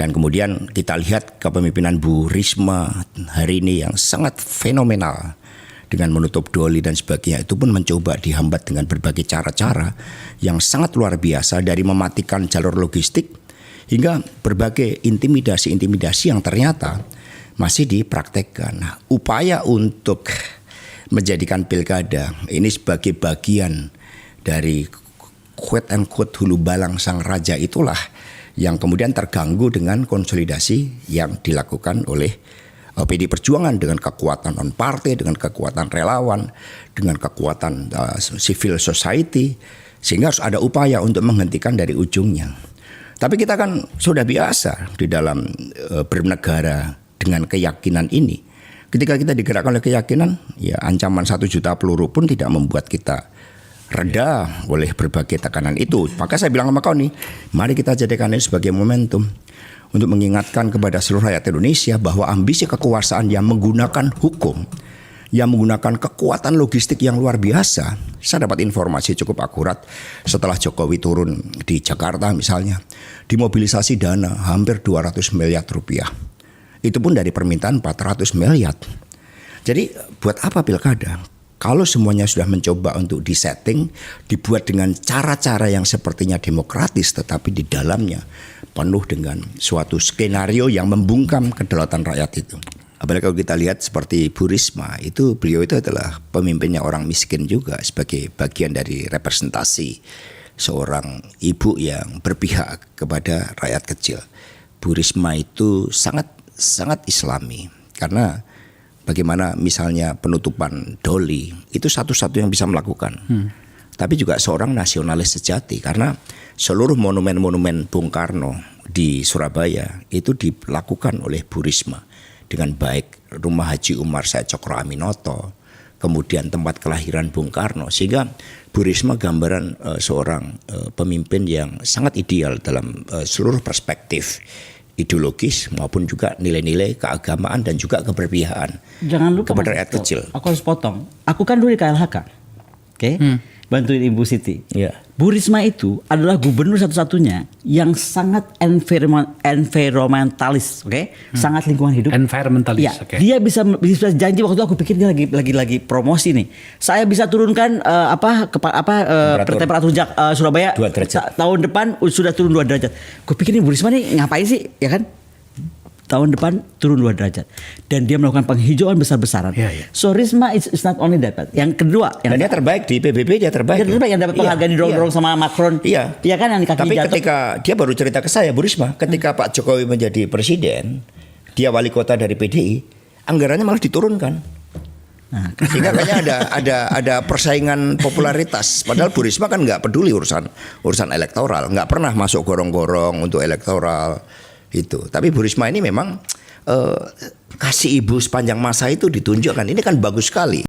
Dan kemudian kita lihat kepemimpinan Bu Risma hari ini yang sangat fenomenal dengan menutup doli dan sebagainya, itu pun mencoba dihambat dengan berbagai cara-cara yang sangat luar biasa, dari mematikan jalur logistik hingga berbagai intimidasi-intimidasi yang ternyata masih dipraktekkan. Nah, upaya untuk menjadikan pilkada ini sebagai bagian dari quote and quote hulu balang sang raja itulah yang kemudian terganggu dengan konsolidasi yang dilakukan oleh PD Perjuangan dengan kekuatan non partai, dengan kekuatan relawan, dengan kekuatan civil society, sehingga harus ada upaya untuk menghentikan dari ujungnya. Tapi kita kan sudah biasa di dalam bernegara dengan keyakinan ini. Ketika kita digerakkan oleh keyakinan, ya ancaman 1 juta peluru pun tidak membuat kita reda oleh berbagai tekanan itu. Maka saya bilang sama kau nih, mari kita jadikan ini sebagai momentum untuk mengingatkan kepada seluruh rakyat Indonesia bahwa ambisi kekuasaan yang menggunakan hukum, yang menggunakan kekuatan logistik yang luar biasa. Saya dapat informasi cukup akurat setelah Jokowi turun di Jakarta misalnya, dimobilisasi dana hampir 200 miliar rupiah. Itu pun dari permintaan 400 miliar. Jadi buat apa pilkada? Kalau semuanya sudah mencoba untuk disetting, dibuat dengan cara-cara yang sepertinya demokratis, tetapi di dalamnya penuh dengan suatu skenario yang membungkam kedaulatan rakyat itu. Apalagi kalau kita lihat seperti Bu Risma, itu beliau itu adalah pemimpinnya orang miskin juga sebagai bagian dari representasi seorang ibu yang berpihak kepada rakyat kecil. Bu Risma itu sangat Islami, karena bagaimana misalnya penutupan doli itu satu-satu yang bisa melakukan. Tapi juga seorang nasionalis sejati, karena seluruh monumen-monumen Bung Karno di Surabaya itu dilakukan oleh Bu Risma dengan baik. Rumah Haji Umar Said Cokro Aminoto, kemudian tempat kelahiran Bung Karno, sehingga Bu Risma gambaran seorang pemimpin yang sangat ideal dalam seluruh perspektif ideologis maupun juga nilai-nilai keagamaan dan juga keberpihakan. Jangan lupa kepada rakyat kecil. Aku harus potong. Aku kan dulu di KLHK, oke? Bantuin Ibu Siti. Yeah. Bu Risma itu adalah gubernur satu-satunya yang sangat environmentalis, oke? Sangat lingkungan hidup. Environmentalis, ya, oke. Dia bisa janji waktu itu, aku pikir dia lagi promosi nih. Saya bisa turunkan temperatur Surabaya 2 derajat. Tahun depan sudah turun 2 derajat. Gue pikir nih Bu Risma nih ngapain sih, ya kan? Tahun depan turun 2 derajat. Dan dia melakukan penghijauan besar-besaran. So Risma is not only that. Yang kedua, dan dia terbaik di PBB, dia terbaik. Dia terbaik yang dapat penghargaan didorong sama Macron. Iya. Iya kan, yang kaki Tapi jatuh. ketika dia baru cerita ke saya, Bu Risma, ketika Pak Jokowi menjadi presiden, dia wali kota dari PDI, anggarannya malah diturunkan. Nah, sehingga kayaknya ada persaingan popularitas. Padahal Bu Risma kan nggak peduli urusan elektoral, nggak pernah masuk gorong-gorong untuk elektoral itu. Tapi Bu Risma ini memang kasih ibu sepanjang masa itu ditunjukkan. Ini kan bagus sekali.